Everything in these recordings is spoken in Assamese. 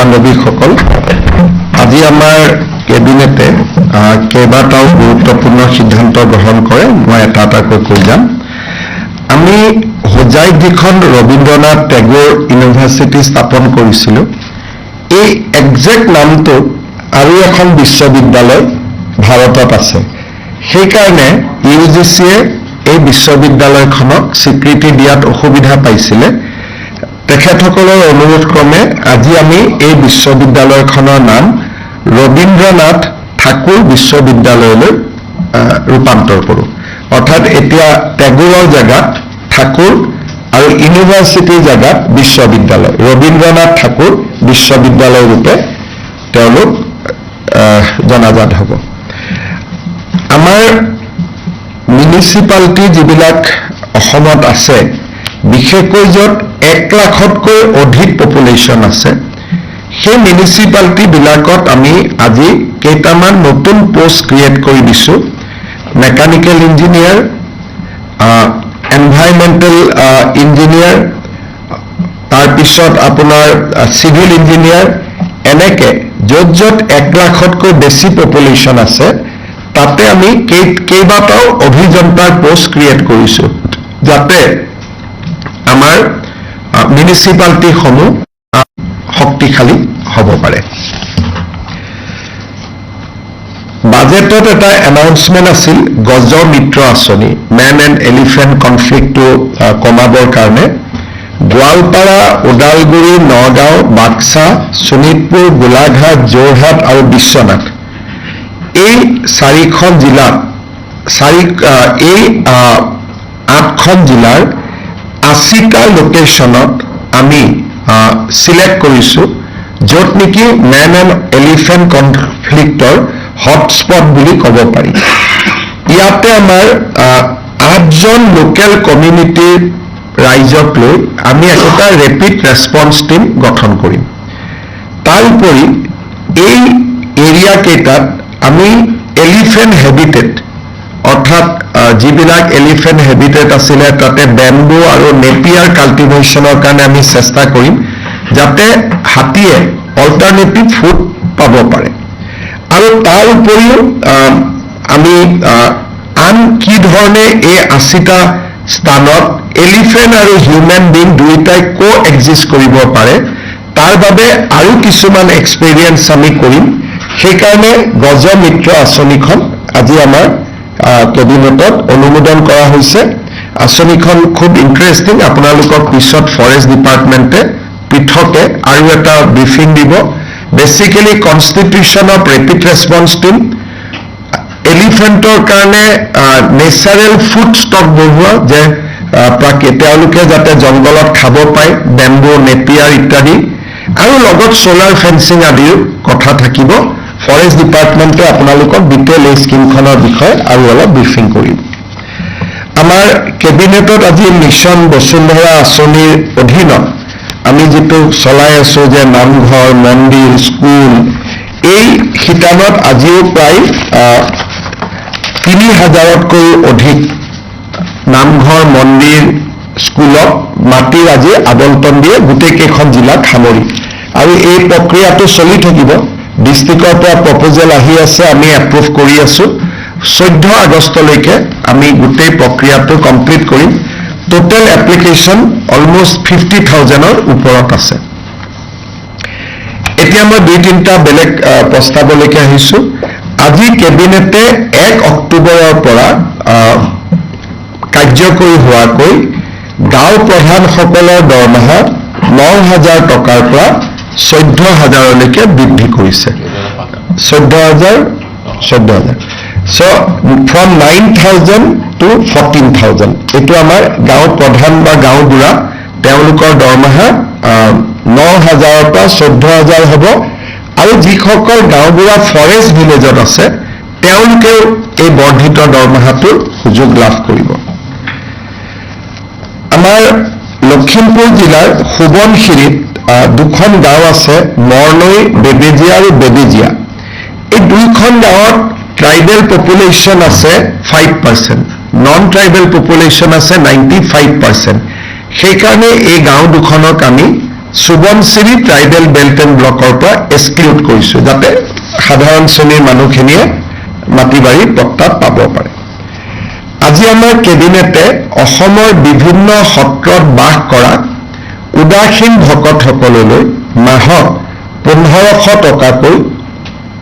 বান্ধৱীসকল, আজি আমাৰ কেবিনেটে কেইবাটাও গুৰুত্বপূৰ্ণ সিদ্ধান্ত গ্ৰহণ কৰে। মই এটা এটাকৈ কৈ যাম। আমি হোজাইত যিখন ৰবীন্দ্ৰনাথ টেগোৰ ইউনিভাৰ্চিটি স্থাপন কৰিছিলোঁ, এই একজেক্ট নামটো আৰু এখন বিশ্ববিদ্যালয় ভাৰতত আছে। সেইকাৰণে UGCয়ে এই বিশ্ববিদ্যালয়খনক স্বীকৃতি দিয়াত অসুবিধা পাইছিলে। তেখেতসকলৰ অনুৰোধ ক্ৰমে আজি আমি এই বিশ্ববিদ্যালয়খনৰ নাম ৰবীন্দ্ৰনাথ ঠাকুৰ বিশ্ববিদ্যালয়লৈ ৰূপান্তৰ কৰোঁ। অৰ্থাৎ এতিয়া টেগোৰৰ জেগাত ঠাকুৰ আৰু ইউনিভাৰ্চিটিৰ জেগাত বিশ্ববিদ্যালয়, ৰবীন্দ্ৰনাথ ঠাকুৰ বিশ্ববিদ্যালয় ৰূপে তেওঁলোক জনাজাত হ'ব। আমাৰ মিউনিচিপালিটি যিবিলাক অসমত আছে, বিশেষকৈ য'ত 1 লাখতকৈ অধিক পপুলেশ্যন আছে, সেই মিউনিচিপালিটিবিলাকত আমি আজি কেইটামান নতুন পোষ্ট ক্ৰিয়েট কৰি দিছোঁ। মেকানিকেল ইঞ্জিনিয়াৰ, এনভাইৰনমেণ্টেল ইঞ্জিনিয়াৰ, তাৰপিছত আপোনাৰ চিভিল ইঞ্জিনিয়াৰ, এনেকে য'ত য'ত 1 লাখতকৈ বেছি পপুলেশ্যন আছে, তাতে আমি কেইবাটাও অভিযন্তাৰ পোষ্ট ক্ৰিয়েট কৰিছোঁ, যাতে আমাৰ মিউনিচিপালিটিসমূহ শক্তিশালী হ'ব পাৰে। বাজেটত এটা এনাউন্সমেণ্ট আছিল গজ মিত্ৰ আঁচনি, মেন এণ্ড এলিফেণ্ট কনফ্লিক্টটো কমাবৰ কাৰণে। গোৱালপাৰা, ওদালগুৰি, নগাঁও, বাক্সা, শোণিতপুৰ, গোলাঘাট, যোৰহাট আৰু বিশ্বনাথ, এই 4খন জিলাত এই 8খন জিলাৰ 80টা লোকেশ্যনত আমি চিলেক্ট কৰিছোঁ, য'ত নেকি মেন এণ্ড এলিফেণ্ট কনফ্লিক্টৰ হটস্পট বুলি ক'ব পাৰি। ইয়াতে আমাৰ 8জন লোকেল কমিউনিটিৰ ৰাইজক লৈ আমি এটা ৰেপিড ৰেছপন্স টিম গঠন কৰিম। তাৰ উপৰি এই এৰিয়া কেইটাত আমি এলিফেণ্ট হেবিটেট, অৰ্থাৎ যিবিলাক এলিফেণ্ট হেবিটেট আছিলে, তাতে বেম্বু আৰু নেপিয়াৰ কাল্টিভেশ্যনৰ কাৰণে আমি চেষ্টা কৰিম, যাতে হাতীয়ে অল্টাৰনেটিভ ফুড পাব পাৰে। আৰু তাৰ উপৰিও আমি আন কি ধৰণে এই 80টা স্থানত এলিফেণ্ট আৰু হিউমেন বিং দুয়োটাই কো-এক্সিষ্ট কৰিব পাৰে, তাৰ বাবে আৰু কিছুমান এক্সপেৰিয়েঞ্চ আমি কৰিম। সেইকাৰণে গজ মিত্ৰ আঁচনিখন আজি আমাৰ কেবিনেটত অনুমোদন কৰা হৈছে। আঁচনিখন খুব ইণ্টাৰেষ্টিং। আপোনালোকক পিছত ফৰেষ্ট ডিপাৰ্টমেণ্টে পৃথকে আৰু এটা ব্ৰিফিং দিব। Basically constitution of rapid response team, এলিফেণ্টৰ কাৰণে নেচাৰেল ফুড ষ্টক বঢ়োৱা, যে তেওঁলোকে যাতে জংঘলত খাব পায়, বেম্বু, নেপিয়াৰ ইত্যাদি, আৰু লগত ছ'লাৰ ফেন্সিং আদিৰ কথা থাকিব। ফৰেষ্ট ডিপাৰ্টমেণ্টে আপোনালোকক ডিটেইল এই স্কিমখনৰ বিষয়ে আৰু অলপ ব্ৰিফিং কৰিব। আমাৰ কেবিনেটত আজি মিছন বসুন্ধৰা আঁচনিৰ অধীনত আমি যিটো চলাই আছোঁ, যে নামঘৰ, মন্দিৰ, স্কুল, এই শিতানত আজিও প্ৰায় 3000তকৈও অধিক নামঘৰ, মন্দিৰ, স্কুলক মাটিৰ আজি আবণ্টন দিয়ে, গোটেইকেইখন জিলাত সামৰি। আৰু এই প্ৰক্ৰিয়াটো চলি থাকিব। ডিষ্ট্ৰিক্টৰ পৰা প্ৰপ'জেল আহি আছে, আমি এপ্ৰুভ কৰি আছোঁ। 14 আগষ্টলৈকে আমি গোটেই প্ৰক্ৰিয়াটো কমপ্লিট কৰিম। টোটেল এপ্লিকেশ্যন অলমষ্ট 50,000ৰ ওপৰত আছে। এতিয়া মই 2-3টা বেলেগ প্ৰস্তাৱলৈকে আহিছোঁ। আজি কেবিনেটে 1 অক্টোবৰৰ পৰা কাৰ্যকৰী হোৱাকৈ গাঁও প্ৰধানসকলৰ দৰমহা 9,000 টকাৰ পৰা 14,000লৈকে বৃদ্ধি কৰিছে। 14,000 So from 9,000 to 14,000, এইটো আমাৰ গাঁও প্ৰধান বা গাঁও বুঢ়া, তেওঁলোকৰ দৰমহা 9,000ৰ পৰা 14,000 হ'ব। আৰু যিসকল গাঁও বুঢ়া ফৰেষ্ট ভিলেজত আছে, তেওঁলোকেও এই বৰ্ধিত দৰমহাটোৰ সুযোগ লাভ কৰিব। আমাৰ লখিমপুৰ জিলাৰ সোৱণশিৰিত 2খন গাঁও আছে, মৰনৈ, বেবেজীয়া আৰু বেবেজীয়া। এই 2খন গাঁৱত ট্ৰাইবেল পপুলেশ্যন আছে 5%, নন ট্ৰাইবেল পপুলেশ্যন আছে 95%। সেইকাৰণে এই গাঁও দুখনক আমি সুবনশ্ৰী ট্ৰাইবেল বেল্ট এণ্ড ব্লকৰ পৰা এক্সক্লুড কৰিছোঁ যাতে সাধাৰণ শ্ৰেণীৰ মানুহখিনিয়ে মাটি বাৰী পট্টাত পাব পাৰে। আজি আমাৰ কেবিনেটে অসমৰ বিভিন্ন সত্ৰত বাস কৰা উদাসীন ভকতসকললৈ মাহত 1500 টকাকৈ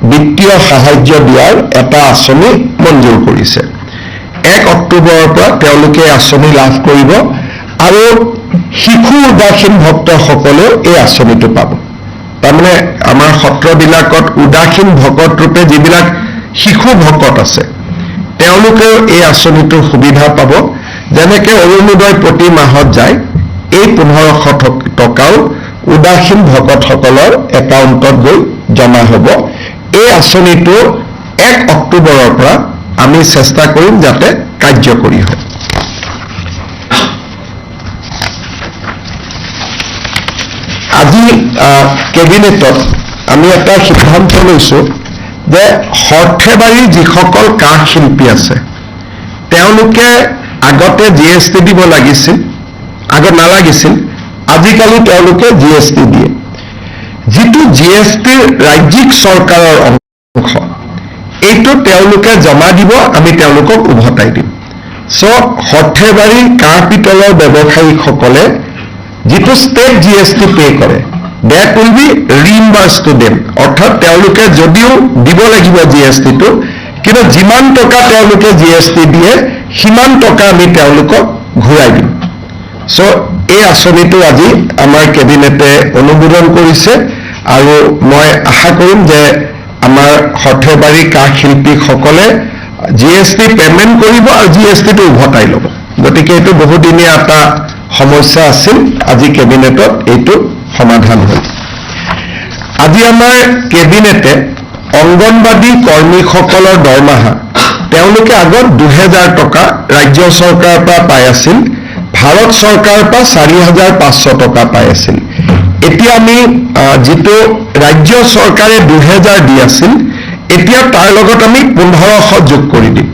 বিত্তীয় সাহায্য দিয়াৰ এটা আঁচনি মঞ্জুৰ কৰিছে। 1 অক্টোবৰৰ পৰা তেওঁলোকে আঁচনি লাভ কৰিব আৰু শিশু উদাসীন ভক্তসকলেও এই আঁচনিটো পাব। তাৰমানে আমাৰ সত্ৰবিলাকত উদাসীন ভকত ৰূপে যিবিলাক শিশু ভকত আছে তেওঁলোকেও এই আঁচনিটোৰ সুবিধা পাব। যেনেকৈ অৰুণোদয় প্ৰতি মাহত যায় এই 1500 টকাও উদাসীন ভকতসকলৰ একাউণ্টত গৈ জমা হ'ব। এই আঁচনিটো 1 অক্টোবৰৰ পৰা আমি চেষ্টা কৰিম যাতে কাৰ্যকৰী হয়। আজি কেবিনেটত আমি এটা সিদ্ধান্ত লৈছোঁ যে সৰ্থেবাৰীৰ যিসকল কাঠ শিল্পী আছে তেওঁলোকে আগতে GST দিব লাগিছিল, আগত নালাগিছিল, আজিকালি তেওঁলোকে GST দিয়ে। যিটো GST ৰাজ্যিক চৰকাৰৰ অংশ এইটো তেওঁলোকে জমা দিব, আমি তেওঁলোকক উভতাই দিম। সৰ্থেবাৰীৰ কাঁহ পিতলৰ ব্যৱসায়ীসকলে যিটো ষ্টেট GST পে কৰে that will be reimbursed to them, অৰ্থাৎ তেওঁলোকে যদিও দিব লাগিব GSTটো কিন্তু যিমান টকা তেওঁলোকে GST দিয়ে সিমান টকা আমি তেওঁলোকক ঘূৰাই দিম। এই আঁচনিটো আজি আমাৰ কেবিনেটে অনুমোদন কৰিছে আৰু মই আশা কৰিম যে আমাৰ সৰ্থেবাৰী কাঠ শিল্পীসকলে GST পেমেণ্ট কৰিব আৰু GSTটো উভতাই ল'ব। গতিকে এইটো বহুদিনীয়া এটা সমস্যা আছিল, আজি কেবিনেটত এইটো সমাধান হ'ল। আজি আমাৰ কেবিনেটে অংগনবাদী কৰ্মীসকলৰ দৰমহা তেওঁলোকে আগত 2000 টকা ৰাজ্য চৰকাৰৰ পৰা পাই আছিল, ভাৰত চৰকাৰৰ পৰা 4500 টকা পাই আছিল। এতিয়া আমি যিটো ৰাজ্য চৰকাৰে 2000 দি আছিল এতিয়া তাৰ লগত আমি 1500 যোগ কৰি দিম।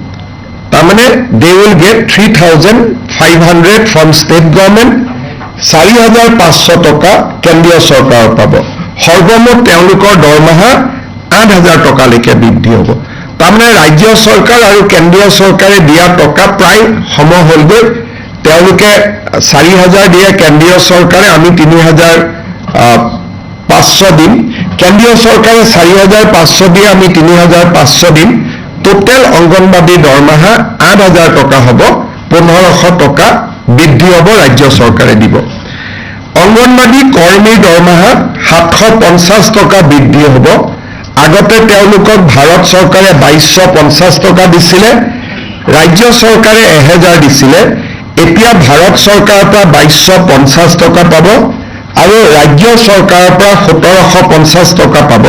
তাৰমানে they will get 3500 from state government, 4500 টকা কেন্দ্ৰীয় চৰকাৰৰ পাব। সৰ্বমুঠ তেওঁলোকৰ দৰমহা 8000 টকালৈকে বৃদ্ধি হ'ব। তাৰমানে ৰাজ্য চৰকাৰ আৰু কেন্দ্ৰীয় চৰকাৰে দিয়া টকা প্ৰায় সম হ'লগৈ। তেওঁলোকে 4000 দিয়ে কেন্দ্ৰীয় চৰকাৰে, আমি 3500 দিম। কেন্দ্ৰীয় চৰকাৰে 4500 দিয়ে, আমি 3500 দিম। টোটেল অংগনবাদী দৰমহা 8000 টকা হ'ব, 1500 টকা বৃদ্ধি হ'ব ৰাজ্য চৰকাৰে দিব। অংগনবাদী কৰ্মীৰ দৰমহা 750 টকা বৃদ্ধি হ'ব। আগতে তেওঁলোকক ভাৰত চৰকাৰে 2250 টকা দিছিলে, ৰাজ্য চৰকাৰে 1000 দিছিলে। এতিয়া ভাৰত চৰকাৰৰ পৰা 2250 টকা পাব আৰু ৰাজ্য চৰকাৰৰ পৰা 1750 টকা পাব,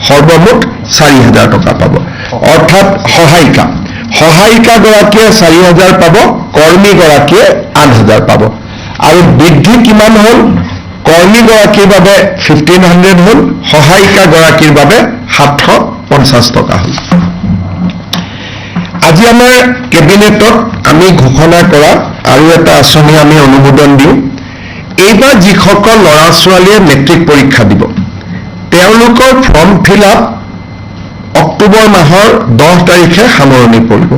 সৰ্বমুঠ 4000 টকা পাব। অৰ্থাৎ সহায়িকাগৰাকীয়ে 4000 পাব, কৰ্মীগৰাকীয়ে 8000 পাব। আৰু বৃদ্ধি কিমান হ'ল? কৰ্মীগৰাকীৰ বাবে 1500 হ'ল, সহায়িকাগৰাকীৰ বাবে 750 টকা হ'ল। আজি আমাৰ কেবিনেটত আমি ঘোষণা কৰা আৰু এটা আঁচনি আমি অনুমোদন দিওঁ। এইবাৰ যিসকল ল'ৰা ছোৱালীয়ে মেট্ৰিক পৰীক্ষা দিব তেওঁলোকৰ ফৰ্ম ফিল আপ অক্টোবৰ মাহৰ 10 তাৰিখে সামৰণি পৰিব।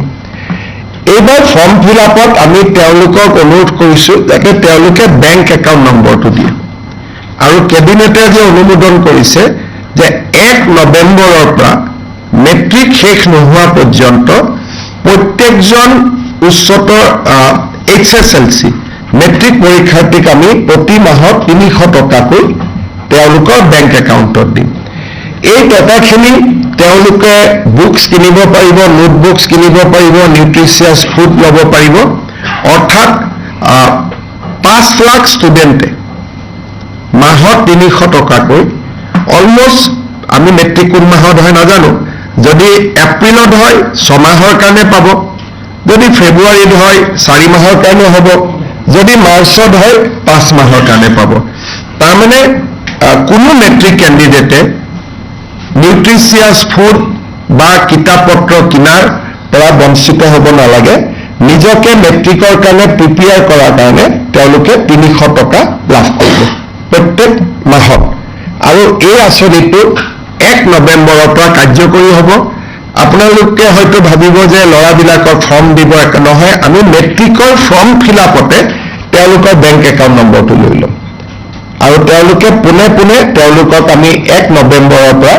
এইবাৰ ফৰ্ম ফিল আপত আমি তেওঁলোকক অনুৰোধ কৰিছোঁ যাতে তেওঁলোকে বেংক একাউণ্ট নম্বৰটো দিয়ে। আৰু কেবিনেটে যে অনুমোদন কৰিছে যে 1 নৱেম্বৰৰ পৰা মেট্ৰিক শেষ নোহোৱা পৰ্যন্ত প্ৰত্যেকজন উচ্চতৰ HSLC মেট্ৰিক পৰীক্ষাৰ্থীক আমি প্ৰতি মাহত 300 টকাকৈ তেওঁলোকৰ বেংক একাউণ্টত দিম। এই টকাখিনি তেওঁলোকে বুকছ কিনিব পাৰিব, নোটবুকছ কিনিব পাৰিব, নিউট্ৰিচিয়াছ ফুড ল'ব পাৰিব। অৰ্থাৎ 5 লাখ ষ্টুডেণ্টে মাহত 300 টকাকৈ অলমষ্ট, আমি মেট্ৰিক কোন মাহত হয় নাজানো, যদি এপ্ৰিলত হয় 6 মাহৰ কাৰণে পাব, যদি ফেব্ৰুৱাৰীত হয় 4 মাহৰ কাৰণে হ'ব, যদি মাৰ্চত হয় 5 মাহৰ কাৰণে পাব। তাৰমানে কোনো মেট্ৰিক কেণ্ডিডেটে নিউট্ৰিচিয়াছ ফুড বা কিতাপ পত্ৰ কিনাৰ পৰা বঞ্চিত হ'ব নালাগে। নিজকে মেট্ৰিকৰ কাৰণে প্ৰিপেয়াৰ কৰাৰ কাৰণে তেওঁলোকে 300 টকা লাভ কৰিব। প্ৰত্যেক মাহত আৰু এই আঁচনিটো 1 নৱেম্বৰৰ পৰা কাৰ্যকৰী হ'ব আপোনালোকে হয়তো ভাবিব যে ল'ৰাবিলাকৰ ফৰ্ম দিব নহয় আমি মেট্ৰিকৰ ফৰ্ম ফিল আপতে তেওঁলোকৰ বেংক একাউণ্ট নম্বৰটো লৈ ল'ম আৰু তেওঁলোকে পোনে পোনে তেওঁলোকক আমি 1 নৱেম্বৰৰ পৰা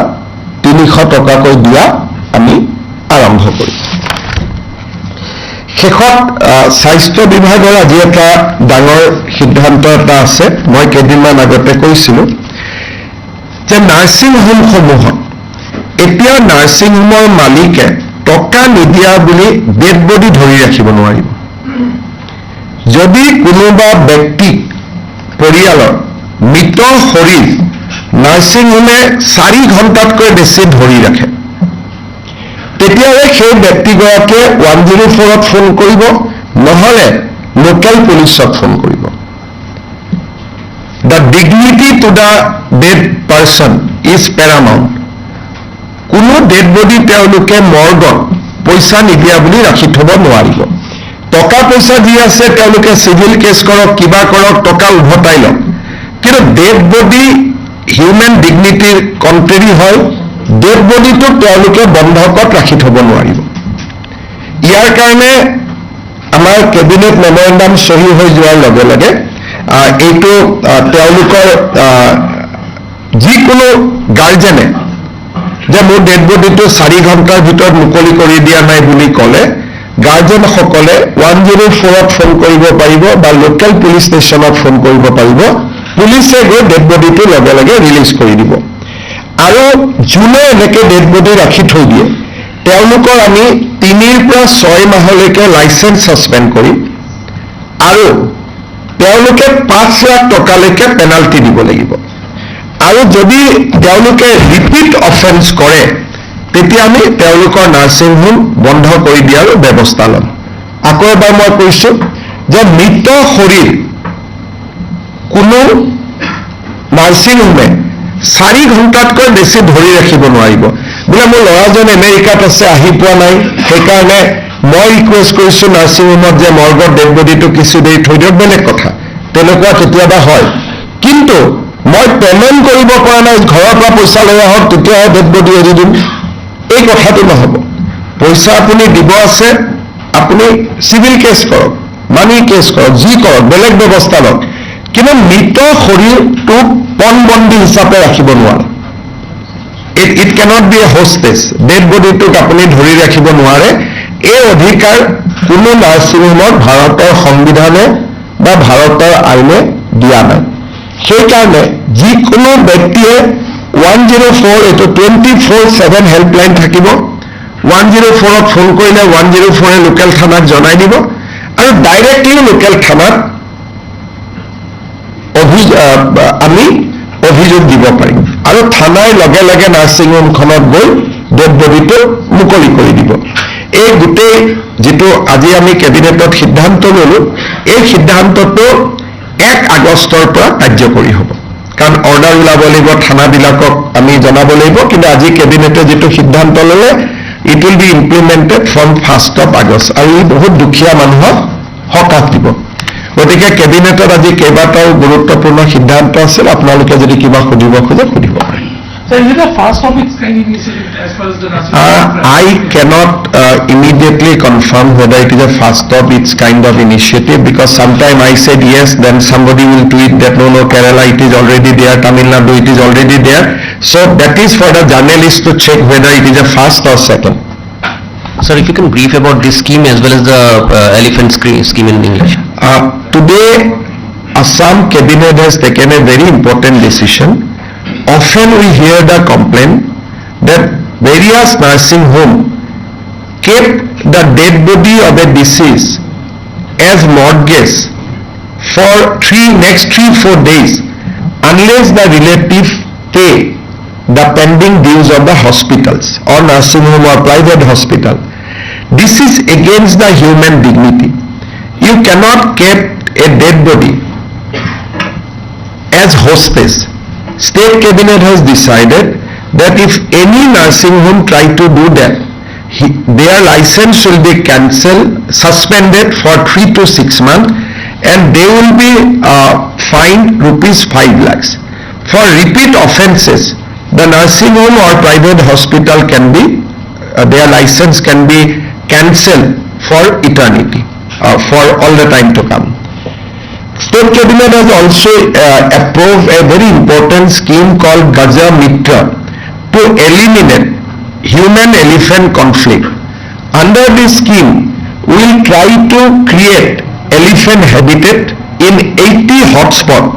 300 টকাকৈ দিয়া আমি আৰম্ভ কৰিম শেষত স্বাস্থ্য বিভাগৰ আজি এটা ডাঙৰ সিদ্ধান্ত এটা আছে মই কেইদিনমান আগতে কৈছিলোঁ যে নাৰ্ছিং হোমসমূহত এতিয়া নাৰ্ছিং হোমৰ মালিকে টকা নিদিয়া বুলি ডেড বডি ধৰি ৰাখিব নোৱাৰিব যদি কোনোবা ব্যক্তিক পৰিয়ালৰ মৃত শৰীৰ নাৰ্ছিং হোমে 4 ঘণ্টাতকৈ বেছি ধৰি ৰাখে তেতিয়াহ'লে সেই ব্যক্তিগৰাকীয়ে 104ত ফোন কৰিব নহ'লে লোকেল পুলিচক ফোন কৰিব The dignity to the dead person is paramount. কোনো ডেড বডি তেওঁলোকে মৰ্গত পইচা নিদিয়া বুলি ৰাখি থব নোৱাৰিব টকা পইচা যি আছে তেওঁলোকে চিভিল কেছ কৰক কিবা কৰক টকা উভতাই লওক কিন্তু ডেড বডি হিউমেন ডিগনিটিৰ কণ্ট্ৰেৰী হয় ডেড বডিটো তেওঁলোকে বন্ধকত ৰাখি থব নোৱাৰিব ইয়াৰ কাৰণে আমাৰ কেবিনেট মেমৰেণ্ডাম সহি হৈ যোৱাৰ লগে লগে এইটো তেওঁলোকৰ যিকোনো গাৰ্জেনে যে মোৰ ডেড বডিটো 4 ঘণ্টাৰ ভিতৰত মুকলি কৰি দিয়া নাই বুলি ক'লে গাৰ্জেনসকলে 104ত ফোন কৰিব পাৰিব বা লোকেল পুলিচ ষ্টেচনত ফোন কৰিব পাৰিব পুলিচে গৈ ডেড বডিটো লগে লগে ৰিলিজ কৰি দিব আৰু যোনে এনেকৈ ডেড বডি ৰাখি থৈ দিয়ে তেওঁলোকৰ আমি 3 পৰা 6 মাহলৈকে লাইচেন্স ছাছপেণ্ড কৰিম আৰু তেওঁলোকে 5 লাখ টকালৈকে পেনাল্টি দিব লাগিব আৰু যদি তেওঁলোকে ৰিপিট অফেন্স কৰে তেতিয়া আমি তেওঁলোকৰ নাৰ্ছিং হোম বন্ধ কৰি দিয়াৰ ব্যৱস্থা ল'ম আকৌ এবাৰ মই কৈছোঁ যে মৃত শৰীৰ কোনো নাৰ্ছিং হোমে 4 ঘণ্টাতকৈ বেছি ধৰি ৰাখিব নোৱাৰিব বোলে মোৰ ল'ৰাজন আমেৰিকাত আছে আহি পোৱা নাই সেইকাৰণে মই ৰিকুৱেষ্ট কৰিছোঁ নাৰ্ছিং হোমত যে মৰ্গত ডেড বডিটো কিছু দেৰি থৈ দিয়ক বেলেগ কথা তেনেকুৱা কেতিয়াবা হয় কিন্তু মই পেমেণ্ট কৰিব পৰা নাই ঘৰৰ পৰা পইচা লৈ আহক তেতিয়াহে ডেড বডি এৰি দিম এই কথাটো নহ'ব পইচা আপুনি দিব আছে আপুনি চিভিল কেছ কৰক মানি কেছ কৰক যি কৰক বেলেগ ব্যৱস্থা লওক কিন্তু মৃত শৰীৰটোক পণবন্দী হিচাপে ৰাখিব নোৱাৰে it cannot be a hostage dead বডিটোক আপুনি ধৰি ৰাখিব নোৱাৰে এই অধিকাৰ কোনো নাৰ্ছিং হোমত ভাৰতৰ সংবিধানে বা ভাৰতৰ আইনে দিয়া নাই সেইকাৰণে যিকোনো ব্যক্তিয়ে 104 এইটো 24/7 হেল্পলাইন থাকিব 104ত ফোন কৰিলে 104এ লোকেল থানাক জনাই দিব আৰু ডাইৰেক্টলি লোকেল থানাত আমি অভিযোগ দিব পাৰিম আৰু থানাৰ লগে লগে নাৰ্ছিং হোমখনত গৈ ডেড বডিটো মুকলি কৰি দিব এই গোটেই যেটো আজি আমি কেবিনেটত সিদ্ধান্ত ললো এই সিদ্ধান্তটো 1 আগষ্টৰ পৰা কাৰ্যকৰী হ'ব কাৰণ অৰ্ডাৰ ওলাব লাগিব থানাবিলাকক আমি জনাব লাগিব কিন্তু আজি কেবিনেটে যেটো সিদ্ধান্ত ললে it will be implemented from 1st of August আৰু ই বহুত দুখীয়া মানুহক সকাহ দিব গতিকে কেবিনেটত আজি কেইবাটাও গুৰুত্বপূৰ্ণ সিদ্ধান্ত আছিল আপোনালোকে যদি কিবা সুধিব খোজে সুধিব পাৰে So is it a fast of its kind initiative as far as the nursing I cannot immediately confirm whether it is a first of its kind of initiative because sometime I said yes, then somebody will tweet that no, Kerala it is already there, Tamil Nadu it is already there. So that is for the journalist to check whether it is a first or second. Sir, if you can brief about this scheme as well as the elephant scheme in English. Today, Assam Cabinet has taken a very important decision. Often we hear the complaint that various nursing homes kept the dead body of a deceased as mortgage for next 3-4 days unless the relative pay the pending dues of the hospitals or nursing home or private hospital. This is against the human dignity. You cannot keep a dead body as hostage. State Cabinet has decided that if any nursing home try to do that, their license will be cancelled, suspended for 3 to 6 months and they will be fined rupees 5 lakhs. For repeat offences, the nursing home or private hospital can be, their license can be cancelled for eternity, for all the time to come. State Cabinet has also approved a very important scheme called Gaja Mitra to eliminate human-elephant conflict. Under this scheme, we will try to create elephant habitat in 80 hotspots,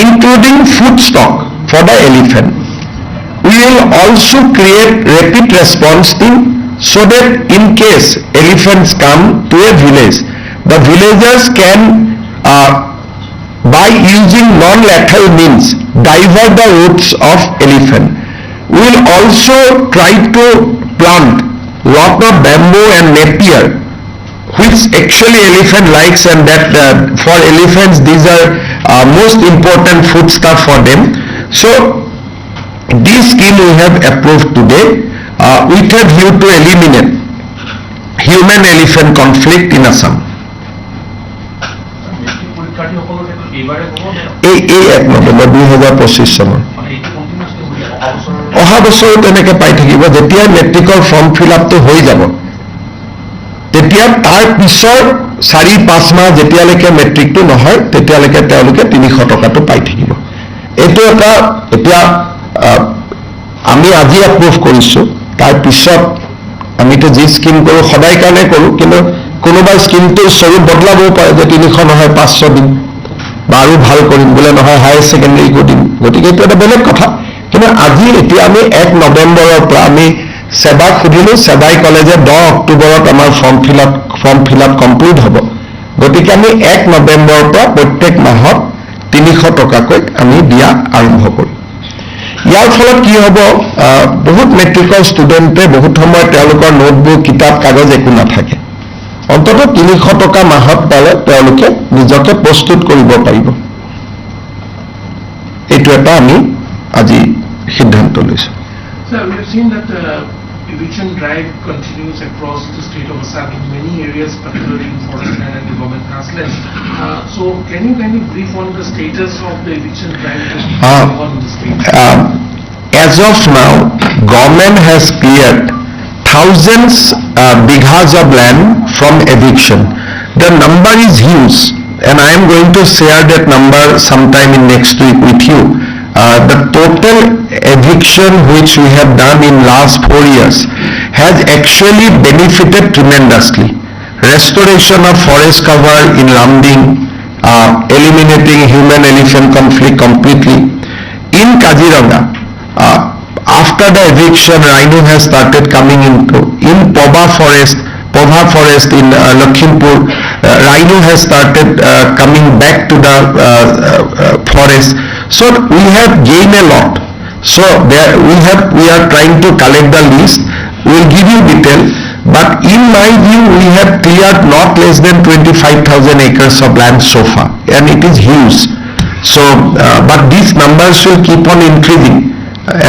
including food stock for the elephant. We will also create rapid response team so that in case elephants come to a village, the villagers can by using non-lethal means divert the routes of elephant. We will also try to plant lot of bamboo and napier, which actually elephant likes, and that for elephants these are most important food stuff for them. So this scheme we have approved today with a view to eliminate human-elephant conflict in Assam. এই 1 নৱেম্বৰ 2025 চনৰ অহা বছৰো তেনেকৈ পাই থাকিব। যেতিয়া মেট্ৰিকৰ ফৰ্ম ফিল আপটো হৈ যাব, তেতিয়া তাৰ পিছৰ 4-5 মাহ যেতিয়ালৈকে মেট্ৰিকটো নহয় তেতিয়ালৈকে তেওঁলোকে 300 টকাটো পাই থাকিব। এইটো এটা এতিয়া আমি আজি এপ্ৰুভ কৰিছোঁ, তাৰ পিছত আমিতো যি স্কিম কৰোঁ সদায় কাৰণে কৰোঁ, কিন্তু কোনোবা স্কিমটোৰ স্বৰূপ বদলাবও পাৰে যে 300 নহয় 500 দিম বা আৰু ভাল কৰিম বোলে নহয় হায়াৰ ছেকেণ্ডেৰী কৰি দিম, গতিকে এইটো এটা বেলেগ কথা। কিন্তু আজি এতিয়া আমি 1 নৱেম্বৰৰ পৰা আমি সেবাক সুধিলোঁ, সেবাই ক'লে যে 10 অক্টোবৰত আমাৰ ফৰ্ম ফিল আপ কমপ্লিট হ'ব, গতিকে আমি 1 নৱেম্বৰৰ পৰা প্ৰত্যেক মাহত 300 টকাকৈ আমি দিয়া আৰম্ভ কৰিম। ইয়াৰ ফলত কি হ'ব, বহুত মেট্ৰিকৰ ষ্টুডেণ্টে বহুত সময়ত তেওঁলোকৰ নোটবুক কিতাপ কাগজ একো নাথাকে, অন্ততঃ 300 টকা মাহত পালে তেওঁলোকে নিজকে প্ৰস্তুত কৰিব পাৰিব। এইটো এটা আমি আজি সিদ্ধান্ত লৈছোঁ। Sir, we have seen that eviction drive continues across the state of Assam in many areas, particularly in forest land and the government has less. So can you kindly brief on the status of the eviction drive going on in the state? As of now, government has cleared thousands bighas of land from eviction. The number is huge, and I am going to share that number sometime in next week with you. The total eviction which we have done in last 4 years has actually benefited tremendously. Restoration of forest cover in Lamding, eliminating human-elephant conflict completely. In Kaziranga, after the eviction, rhino has started coming into. In Pobha forest in Lakhimpur, rhino has started coming back to the forest. So we have gained a lot. So there we are trying to collect the list. We will give you detail. But in my view, we have cleared not less than 25,000 acres of land so far, and it is huge. So, but these numbers will keep on increasing.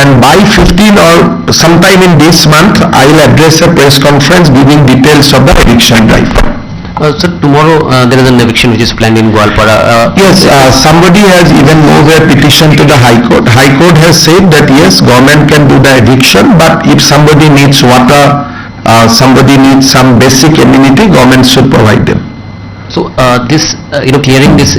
And by 15 or sometime in this month, I will address a press conference giving details of the eviction drive. So tomorrow there is an eviction which is planned in Gwalpara. Yes, somebody has even moved a petition to the High Court. High Court has said that yes, government can do the eviction, but if somebody needs water, somebody needs some basic amenity, government should provide them. So this, clearing this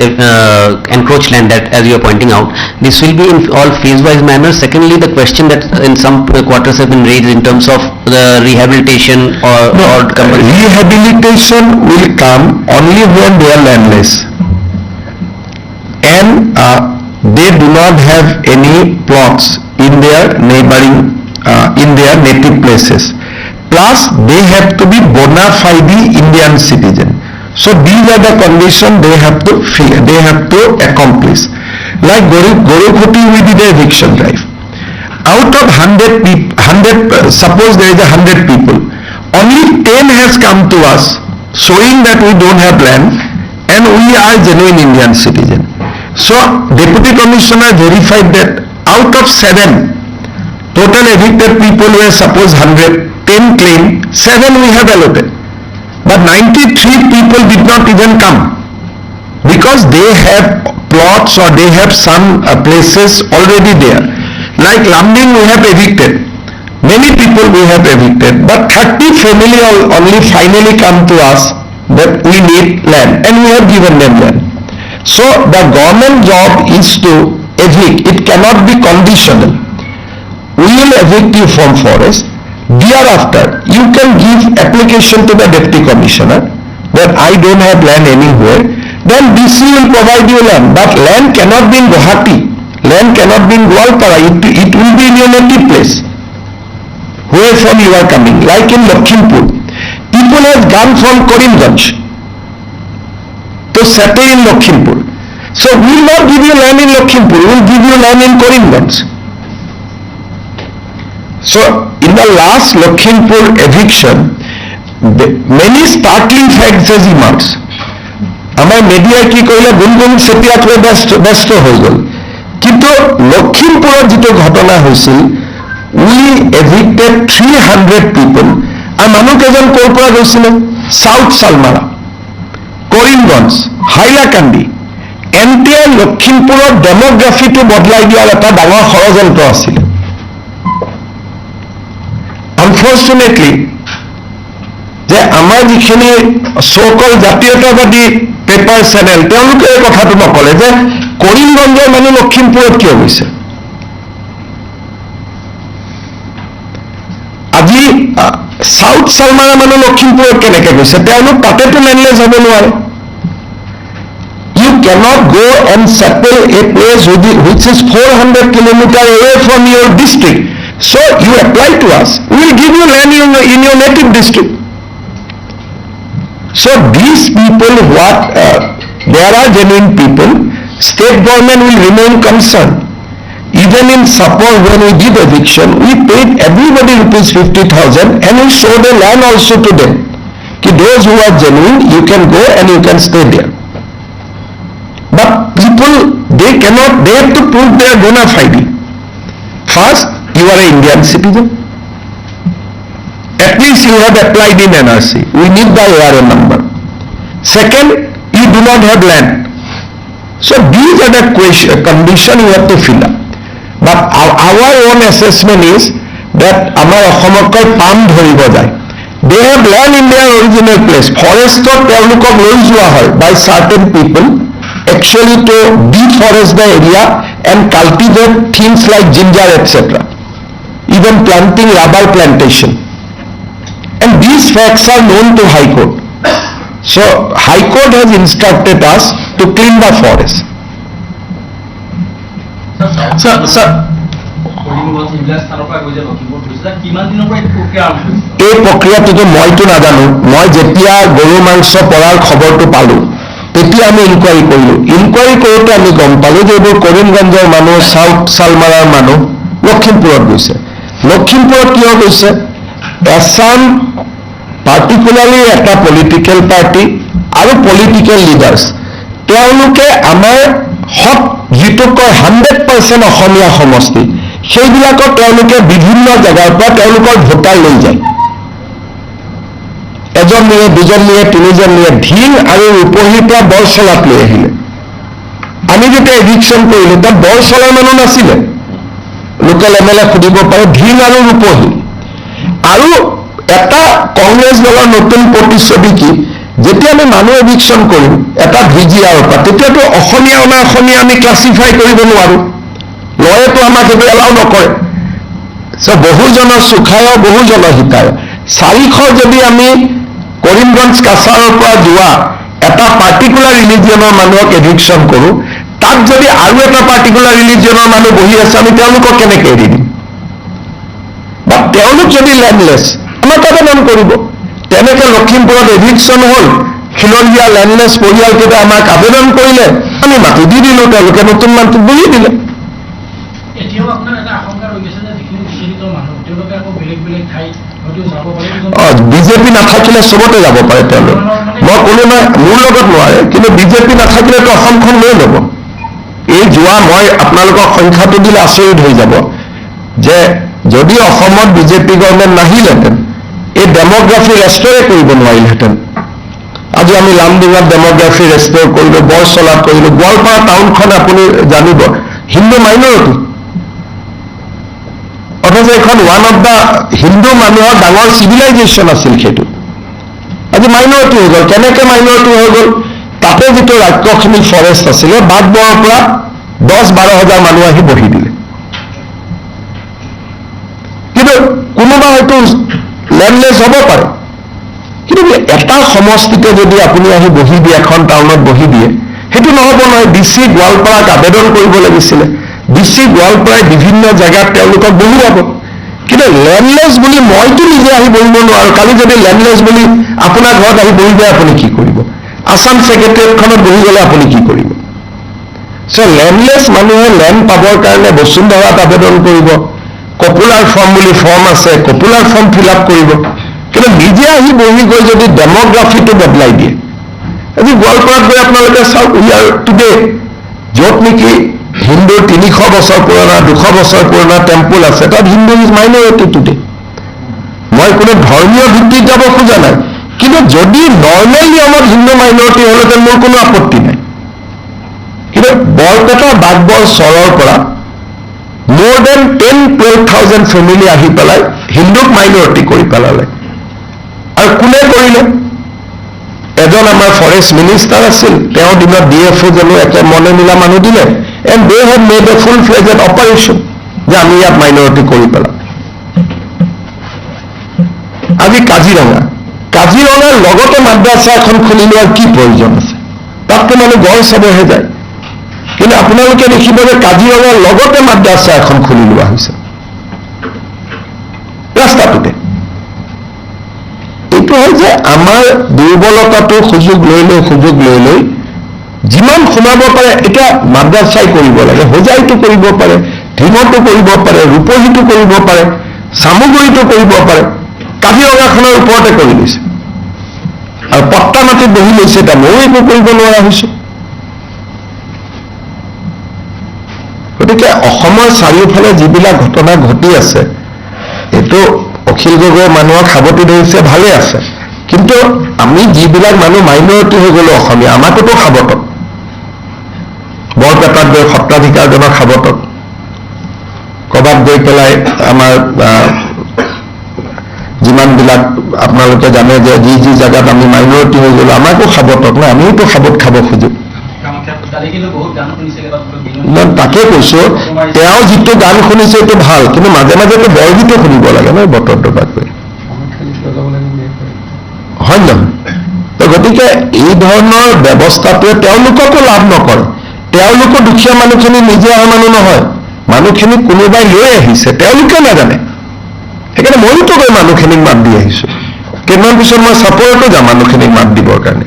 encroached land, that as you are pointing out, this will be in all phase-wise manner. Secondly, the question that in some quarters have been raised in terms of the rehabilitation or rehabilitation will come only when they are landless and they do not have any plots in their neighboring, in their native places. Plus, they have to be bona fide Indian citizen. So these are the conditions they have to accomplish. Like Gorukhuti, we did a eviction drive. Out of 100, suppose there is 100 people, only 10 has come to us showing that we don't have land and we are genuine Indian citizen. So Deputy Commissioner verified that out of 7 total evicted people were suppose 100, 10 claim, 7 we have allotted. But 93 people did not even come because they have plots or they have some places already there. Like Lambing we have evicted. Many people we have evicted, but 30 family only finally come to us that we need land, and we have given them land. So the government job is to evict. It cannot be conditional. We will evict you from forest. Thereafter, you can give application to the deputy commissioner that I don't have land anywhere. Then DC will provide you land, but land cannot be in Guwahati. Land cannot be in Goalpara. It will be in your native place, where from you are coming. Like in Lakhimpur, people have gone from Karimganj to settle in Lakhimpur. So we will not give you land in Lakhimpur, we will give you land in Karimganj. So in the last Lakhimpur eviction, many startling facts has emerged. Our media কি কইলে গুনগুন সেতিয়াতকৈ ব্যস্ত হৈ গল, কিন্তু লখিমপুৰৰ যেটো ঘটনা হৈছিল, we evicted 300 people. আৰ মানুহ কেজন কোৰ পৰা গৈছিল? সাউথ সালমাৰা, কৰিমগঞ্জ, হাইলাকান্দি। এন্টায়াৰ লখিমপুৰৰ ডেমোগ্ৰাফিটো বদলাই দিয়াৰ এটা ডাঙৰ ষড়যন্ত্ৰ আছিল। আনফৰ্চুনেটলি যে আমাৰ যিখিনি সকল জাতীয়তাবাদী পেপাৰ চেনেল তেওঁলোকে এই কথাটো নকলে যে কৰিমগঞ্জৰ মানুহ লখিমপুৰত কিয় গৈছে। আজি সাউথ সালমাৰা মানুহ লখিমপুৰত কেনেকে গৈছে? তেওঁলোক তাতেতো লেণ্ডলেছ হ'ব নোৱাৰে। You cannot go and settle a place which is 400 kilometers away from your district. So you apply to us, we will give you land in your native district. So these people, there are genuine people, state government will remain concerned. Even in support when we did eviction, we paid everybody rupees 50,000 and we showed the land also to them. Ki those who are genuine, you can go and you can stay there. But people, they have to prove their bona fide. First, you are an Indian citizen. At least you have applied in NRC. We need the ARN number. Second, you do not have land. So these are the conditions you have to fill up. But our own assessment is that our অসমককৈ পাম ধৰিব যায়। They have land in their original place. Forestত তেওঁলোকক লৈ যোৱা হয় by certain people actually to deforest the area and cultivate things like ginger, etc. Even planting rubber plantation. And these facts are known to High Court. So High Court has instructed us to clean the forest. Sir. এই প্ৰক্ৰিয়াটোতো মইতো নাজানো। মই যেতিয়া গৰু মাংস পৰাৰ খবৰটো পালো তেতিয়া আমি ইনকুৱাৰী কৰিলো। ইনকুৱাৰী কৰোঁতে আমি গম পালো যে এইবোৰ কৰিমগঞ্জৰ মানুহ, সাউথ সালমাৰাৰ মানুহ লখিমপুৰত গৈছে। লখিমপুৰত কিয় গৈছে? এছাম পাৰ্টিকুলাৰলি এটা পলিটিকেল পাৰ্টি আৰু পলিটিকেল লিডাৰ্ছ তেওঁলোকে আমাৰ যিটো কয় 100% অসমীয়া সমষ্টি সেইবিলাকত তেওঁলোকে বিভিন্ন জেগাৰ পৰা তেওঁলোকৰ ভোটাৰ লৈ যায়। এজন নিয়ে, দুজন নিয়ে, তিনিজন নিয়ে, ঢিং আৰু ৰূপহীৰ পৰা বৰচলাত লৈ আহিলে। আমি যেতিয়া এভিকশ্যন কৰিলো তাত বৰচলাৰ মানুহ নাছিলে। লোকেল MLA সুধিব পাৰে, ঢিং আৰু ৰূপহী। আৰু এটা কংগ্ৰেছ দলৰ নতুন প্ৰতিচ্ছবি কি, যেতিয়া আমি মানুহ এভিকশ্যন কৰিম এটা VGR পৰা, তেতিয়াতো অসমীয়া অনা-অসমীয়া আমি ক্লাছিফাই কৰিব নোৱাৰো। লয়েতো আমাক সেইটো এলাও নকৰে। বহুজনৰ সুখায় বহুজনৰ হিতায়। 400 যদি আমি কৰিমগঞ্জ কাছাৰৰ পৰা যোৱা এটা পাৰ্টিকুলাৰ ৰিলিজিয়নৰ মানুহক এভিকশ্যন কৰোঁ, তাত যদি আৰু এটা পাৰ্টিকুলাৰ ৰিলিজিয়নৰ মানুহ বহি আছে আমি তেওঁলোকক কেনেকৈ এৰি দিম? বা তেওঁলোক যদি লেণ্ডলেছ আমাক আবেদন কৰিব। তেনেকৈ লখিমপুৰত এভিকশ্যন হ'ল, খিলঞ্জীয়া লেণ্ডলেছ পৰিয়ালকেইটা আমাক আবেদন কৰিলে, আমি মাটি দি দিলোঁ, তেওঁলোকে নতুন মাটি বহি দিলে। বিজেপি নাথাকিলে চবতে যাব পাৰে তেওঁলোক। মই কোনো নাই, মোৰ লগত নোৱাৰে, কিন্তু বিজেপি নাথাকিলেতো অসমখন লৈ ল'ব। এই যোৱা মই আপোনালোকক সংখ্যাটো দিলে আচৰিত হৈ যাব যে যদি অসমত বিজেপি গভৰ্ণমেণ্ট নাহিলহেঁতেন এই ডেমোগ্ৰাফি ৰেষ্টৰে কৰিব নোৱাৰিলহেঁতেন। আজি আমি লামডিঙত ডেমোগ্ৰাফি ৰেষ্ট'ৰ কৰিলোঁ, বৰচলাত কৰিলোঁ, গোৱালপাৰা টাউনখন আপুনি জানিব হিন্দু মাইনৰিটি, অথচ এইখন ওৱান অফ দ্য হিন্দু মানুহৰ ডাঙৰ চিভিলাইজেশ্যন আছিল সেইটো, আজি মাইনৰিটি হৈ গ'ল। কেনেকৈ মাইনৰিটি হৈ গ'ল? তাতে যিটো ৰাক্ষসিনী ফৰেষ্ট আছিলে, বাঘবৰৰ পৰা 10-12 হাজাৰ মানুহ আহি বহি দিলে। কিন্তু কোনোবা হয়তো লেণ্ডলেছ হ'ব পাৰে, কিন্তু এটা সমষ্টিতে যদি আপুনি আহি বহি দিয়ে, এখন টাউনত বহি দিয়ে, সেইটো নহ'ব নহয়। DC গোৱালপাৰাক আবেদন কৰিব লাগিছিলে, DC গোৱালপাৰাই বিভিন্ন জেগাত তেওঁলোকক বহুৱাব। কিন্তু লেণ্ডলেছ বুলি মইতো নিজে আহি বহিব নোৱাৰো। কালি যদি লেণ্ডলেছ বুলি আপোনাৰ ঘৰত আহি বহি যায় আপুনি কি কৰিব? আছাম ছেক্ৰেটেৰিয়েটখনত বহি গ'লে আপুনি কি কৰিব? চ' লেণ্ডলেছ মানুহে লেণ্ড পাবৰ কাৰণে বসুন্ধৰাত আবেদন কৰিব, কপুলাৰ ফৰ্ম বুলি ফৰ্ম আছে, কপুলাৰ ফৰ্ম ফিল আপ কৰিব। কিন্তু নিজে আহি বহি গৈ যদি ডেমোগ্ৰাফিটো বদলাই দিয়ে, আজি গোৱালপাৰাত গৈ আপোনালোকে চাওক, ইয়াৰ টুডে য'ত নেকি হিন্দুৰ 300 বছৰ পুৰণা, 200 বছৰ পুৰণা টেম্পল আছে, তাত হিন্দু ইজ মাইনৰিটি টুডে। মই কোনো ধৰ্মীয় ভিত্তিত যাব খোজা নাই, কিন্তু যদি নৰ্মেল নিয়মত হিন্দু মাইনৰিটি হ'লেহেঁতেন মোৰ কোনো আপত্তি নাই। কিন্তু বৰপেটা বাঘবৰ চৰৰ পৰা more than 10-12,000 ফেমিলি আহি পেলাই হিন্দুক মাইনৰিটি কৰি পেলালে। আৰু কোনে কৰিলে? এজন আমাৰ ফৰেষ্ট মিনিষ্টাৰ আছিল, তেওঁৰ দিনত DFO জানো একে মনে মিলা মানুহ দিলে, and they have made a full fledged operation যে আমি ইয়াত মাইনৰিটি কৰি পেলাম। আজি কাজিৰঙাৰ লগতে মাদ্ৰাছা এখন খুলি লোৱাৰ কি প্ৰয়োজন আছে? তাততো মানুহ গড় চাবহে যায়। কিন্তু আপোনালোকে দেখিব যে কাজিৰঙাৰ লগতে মাদ্ৰাছা এখন খুলি লোৱা হৈছে ৰাস্তাটোতে। এইটো হয় যে আমাৰ দুৰ্বলতাটো সুযোগ লৈ লৈ যিমান সোমাব পাৰে, এতিয়া মাদ্ৰাছাই কৰিব লাগে, হোজাইটো কৰিব পাৰে, ধিমতো কৰিব পাৰে, ৰূপহীটো কৰিব পাৰে, চামুগুৰিটো কৰিব পাৰে, কাজিৰঙাখনৰ ওপৰতে কৰি লৈছে আৰু পট্টা মাটিত বহি লৈছে। এতিয়া ময়ো একো কৰিব নোৱাৰা হৈছো। গতিকে অসমৰ চাৰিওফালে যিবিলাক ঘটনা ঘটি আছে, এইটো অখিল গগৈ মানুহক সাৱটি ধৰিছে, ভালে আছে, কিন্তু আমি যিবিলাক মানুহ মাইনৰিটি হৈ গ'লো অসমীয়া, আমাকোতো সাৱটক। বৰপেটাত গৈ সত্ৰাধিকাৰজনক সাৱটক, ক'ৰবাত গৈ পেলাই আমাৰ যিমানবিলাক আপোনালোকে জানে যে যি জেগাত আমি মাইনৰিটি হৈ গ'লো, আমাকো সাৱটক না, আমিওতো সাৱট খাব খোজো। মই তাকে কৈছো, তেওঁ যিটো গান শুনিছে এইটো ভাল, কিন্তু মাজে মাজেতো বৰগীতো শুনিব লাগে ন বতৰটো বাদ গৈ, হয় নহয়? গতিকে এই ধৰণৰ ব্যৱস্থাটোৱে তেওঁলোককো লাভ নকৰে। তেওঁলোকো দুখীয়া মানুহখিনি নিজে অহা মানুহ নহয়, মানুহখিনি কোনোবাই লৈ আহিছে, তেওঁলোকে নাজানে। সেইকাৰণে মইতো গৈ মানুহখিনিক মাত দি আহিছো। কেইদিনমান পিছত মই চাপৰতো যাম মানুহখিনিক মাত দিবৰ কাৰণে।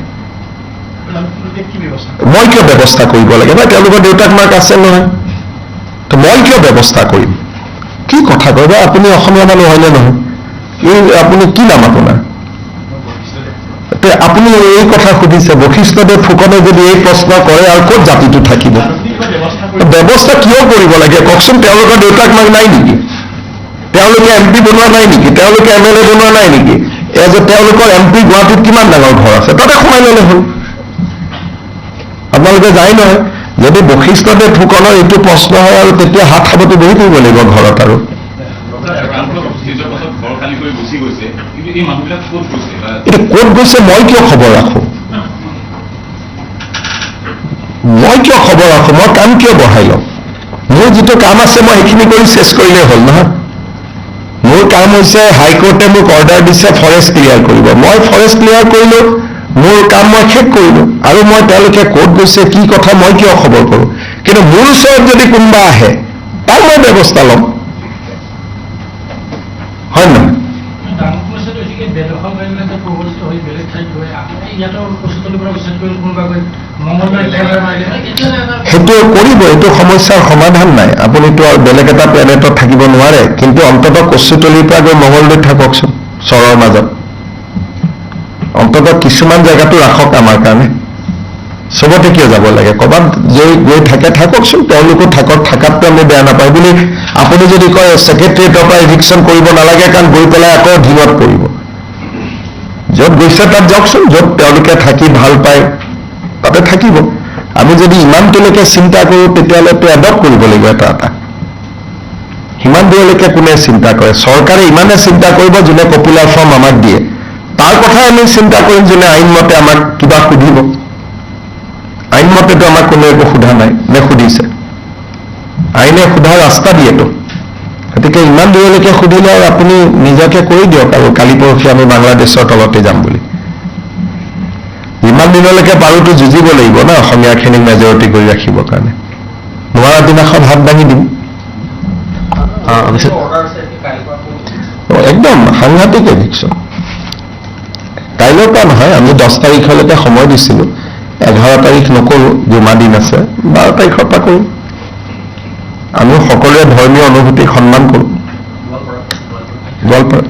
মই কিয় ব্যৱস্থা কৰিব লাগে? বা তেওঁলোকৰ দেউতাক মাক আছে নহয়, তো মই কিয় ব্যৱস্থা কৰিম? কি কথা কয় বা আপুনি অসমীয়া মানুহ হয়নে নহয়? আপুনি কি নাম আপোনাৰ? আপুনি এই কথা সুধিছে, বশিষ্ঠদেৱ ফুকনে যদি এই প্ৰশ্ন কৰে আৰু ক'ত জাতিটো থাকিব? ব্যৱস্থা কিয় কৰিব লাগে কওকচোন? তেওঁলোকৰ দেউতাক মাক নাই নেকি? তেওঁলোকে MP বনোৱা নাই নেকি? তেওঁলোকে MLA বনোৱা নাই নেকি? তেওঁলোকৰ MP গুৱাহাটীত কিমান ডাঙৰ ঘৰ আছে, তাতে সোমাই ল'লে হ'ল। আপোনালোকে যায় নহয়, যদি বশিষ্ঠদেৱ ফুকনৰ এইটো প্ৰশ্ন হয় আৰু তেতিয়া হাত সাৱটি বহি থাকিব লাগিব ঘৰত। আৰু এতিয়া ক'ত গৈছে মই কিয় খবৰ ৰাখো? মই কাম কিয় বঢ়াই লওঁ? মোৰ যিটো কাম আছে মই সেইখিনি কৰি চেছ কৰিলেই হ'ল নহয়। মোৰ কাম হৈছে হাইকোৰ্টে মোক অৰ্ডাৰ দিছে ফৰেষ্ট ক্লিয়াৰ কৰিব, মই ফৰেষ্ট ক্লিয়াৰ কৰিলো, মোৰ কাম মই শেষ কৰিলো। আৰু মই তেওঁলোকে ক'ত গৈছে কি কথা মই কিয় খবৰ কৰোঁ? কিন্তু মোৰ ওচৰত যদি কোনোবা আহে তাৰ মই ব্যৱস্থা ল'ম, হয় নহয়? সেইটো কৰিব, এইটো সমস্যাৰ সমাধান নাই। আপুনিতো আৰু বেলেগ এটা প্লেনেটত থাকিব নোৱাৰে, কিন্তু অন্ততঃ কচুতলিৰ পৰা গৈ মংগলদৈত থাককচোন, চৰৰ মাজত। অন্ততঃ কিছুমান জেগাতো ৰাখক আমাৰ কাৰণে। চবতে কিয় যাব লাগে? ক'ৰবাত গৈ থাককচোন, তেওঁলোকো থাকাততো আমি বেয়া নাপায় বুলি আপুনি যদি কয় ছেক্ৰেটেৰিয়েটৰ পৰা এভিকশ্যন কৰিব নালাগে কাৰণ গৈ পেলাই আকৌ ঢিঙত পৰিব। য'ত গৈছে তাত যাওকচোন, য'ত তেওঁলোকে থাকি ভাল পায় তাতে থাকিব। আমি যদি ইমানটোলৈকে চিন্তা কৰোঁ তেতিয়াহ'লেতো এডপ্ট কৰিব লাগিব এটা এটা। সিমান দূৰলৈকে কোনে চিন্তা কৰে? চৰকাৰে ইমানে চিন্তা কৰিব যোনে পপুলাৰ ফৰ্ম আমাক দিয়ে, তাৰ কথাই আমি চিন্তা কৰিম যোনে আইনমতে আমাক কিবা সুধিব। আইনমতেতো আমাক কোনো একো সোধা নাই নে সুধিছে? আইনে সোধা ৰাস্তা দিয়েতো। গতিকে ইমান দূৰলৈকে সুধিলে আপুনি নিজকে কৰি দিয়ক আৰু কালি পৰহি আমি বাংলাদেশৰ তলতে যাম বুলি। ইমান দিনলৈকে পাৰোতো যুঁজিব লাগিব ন অসমীয়াখিনিক মেজৰিটি কৰি ৰাখিবৰ কাৰণে। নোৱাৰা দিনাখন হাত দাঙি দিম। একদম সাংঘাতিক এভিকশ্যন। কাইলৈৰ পৰা নহয়, আমি 10 তাৰিখলৈকে সময় দিছিলোঁ। 11 তাৰিখ নকৰোঁ, জুমা দিন আছে, 12 তাৰিখৰ পৰা কৰিম। আমি সকলোৱে ধৰ্মীয় অনুভূতিক সন্মান কৰোঁ। গোৱালপাৰা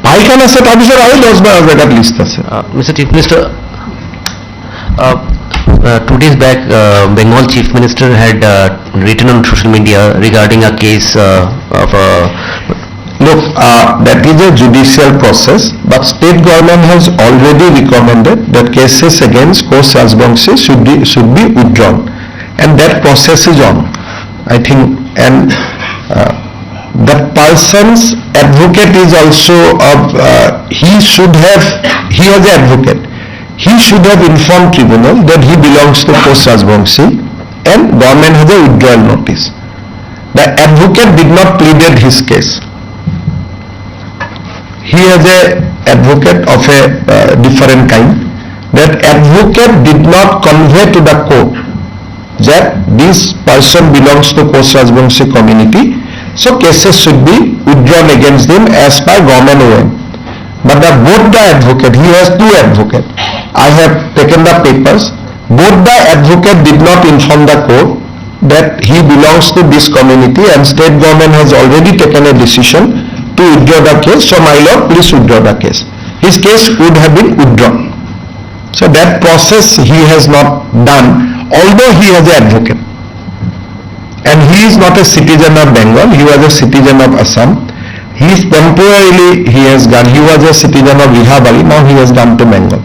পাইকান আছে, তাৰপিছত আৰু 10-12 জেগাত লিষ্ট আছে। Mr. Chief Minister, 2 days back, Bengal Chief Minister had written on social media regarding a case of a... Look, that is a judicial process, but state government has already recommended that cases against Kosh Rajbongshi should be withdrawn, and that process is on, I think, and the person's advocate is also he has an advocate. He should have informed tribunal that he belongs to Kosh Rajbongshi and government has a withdrawal notice. The advocate did not pleaded his case. He has a advocate of a different kind. That advocate did not convey to the court that this person belongs to Kosh Rajbongshi community, so cases should be withdrawn against him as per government OM. But both the advocate, he has 2 advocates. I have taken the papers. Both the advocate did not inform the court that he belongs to this community, and state government has already taken a decision to withdraw the case. So my lord, please withdraw the case. His case would have been withdrawn. So that process he has not done, although he has an advocate. And he is not a citizen of Bengal, he was a citizen of Assam. He is temporarily, he was a citizen of Lihabali, now he has gone to Bengal.